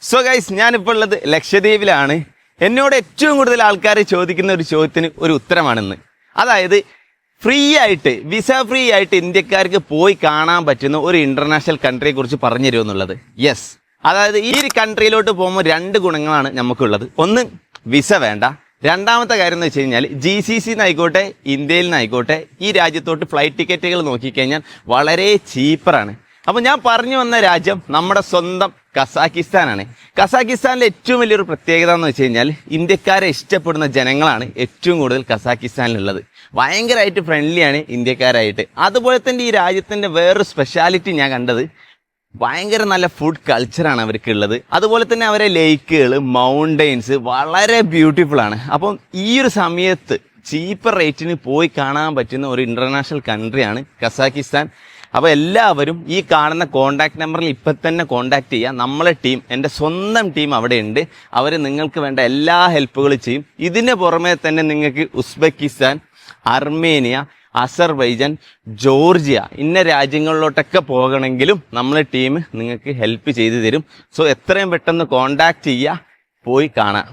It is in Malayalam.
സോ ഗൈസ്, ഞാനിപ്പോൾ ഉള്ളത് ലക്ഷദ്വീപിലാണ്. എന്നോട് ഏറ്റവും കൂടുതൽ ആൾക്കാർ ചോദിക്കുന്ന ഒരു ചോദ്യത്തിന് ഒരു ഉത്തരമാണെന്ന്. അതായത് വിസ ഫ്രീ ആയിട്ട് ഇന്ത്യക്കാർക്ക് പോയി കാണാൻ പറ്റുന്ന ഒരു ഇന്റർനാഷണൽ കൺട്രിയെ കുറിച്ച് പറഞ്ഞു തരുമെന്നുള്ളത്. യെസ്, അതായത് ഈ ഒരു കൺട്രിയിലോട്ട് പോകുമ്പോൾ 2 ഗുണങ്ങളാണ് നമുക്കുള്ളത്. ഒന്ന്, വിസ വേണ്ട. രണ്ടാമത്തെ കാര്യം എന്ന് വെച്ച് കഴിഞ്ഞാൽ GCC എന്നായിക്കോട്ടെ, ഇന്ത്യയിൽ നിന്നായിക്കോട്ടെ, ഈ രാജ്യത്തോട്ട് ഫ്ലൈറ്റ് ടിക്കറ്റുകൾ നോക്കിക്കഴിഞ്ഞാൽ വളരെ ചീപ്പറാണ്. അപ്പോൾ ഞാൻ പറഞ്ഞു വന്ന രാജ്യം നമ്മുടെ സ്വന്തം കസാക്കിസ്ഥാനാണ്. കസാക്കിസ്ഥാനിലെ ഏറ്റവും വലിയൊരു പ്രത്യേകത എന്ന് വെച്ച് കഴിഞ്ഞാൽ ഇന്ത്യക്കാരെ ഇഷ്ടപ്പെടുന്ന ജനങ്ങളാണ് ഏറ്റവും കൂടുതൽ കസാക്കിസ്ഥാനിലുള്ളത്. ഭയങ്കരമായിട്ട് ഫ്രണ്ട്ലിയാണ് ഇന്ത്യക്കാരായിട്ട്. അതുപോലെ തന്നെ ഈ രാജ്യത്തിൻ്റെ വേറൊരു സ്പെഷ്യാലിറ്റി ഞാൻ കണ്ടത്, ഭയങ്കര നല്ല ഫുഡ് കൾച്ചറാണ് അവർക്കുള്ളത്. അതുപോലെ തന്നെ അവരെ ലേക്കുകൾ, മൗണ്ടെയിൻസ് വളരെ ബ്യൂട്ടിഫുൾ ആണ്. അപ്പം ഈ ഒരു സമയത്ത് ചീപ്പർ റേറ്റിന് പോയി കാണാൻ പറ്റുന്ന ഒരു ഇൻ്റർനാഷണൽ കൺട്രിയാണ് കസാക്കിസ്ഥാൻ. അപ്പോൾ എല്ലാവരും ഈ കാണുന്ന കോൺടാക്ട് നമ്പറിൽ ഇപ്പം തന്നെ കോൺടാക്ട് ചെയ്യുക. നമ്മളെ ടീം, എൻ്റെ സ്വന്തം ടീം അവിടെ ഉണ്ട്. അവർ നിങ്ങൾക്ക് വേണ്ട എല്ലാ ഹെൽപ്പുകളും ചെയ്യും. ഇതിന് പുറമെ തന്നെ നിങ്ങൾക്ക് ഉസ്ബെക്കിസ്ഥാൻ, അർമേനിയ, അസർബൈജാൻ, ജോർജിയ ഇന്ന രാജ്യങ്ങളിലോട്ടൊക്കെ പോകണമെങ്കിലും നമ്മളെ ടീം നിങ്ങൾക്ക് ഹെൽപ്പ് ചെയ്തു തരും. സോ എത്രയും പെട്ടെന്ന് കോൺടാക്ട് ചെയ്യുക, പോയി കാണാം.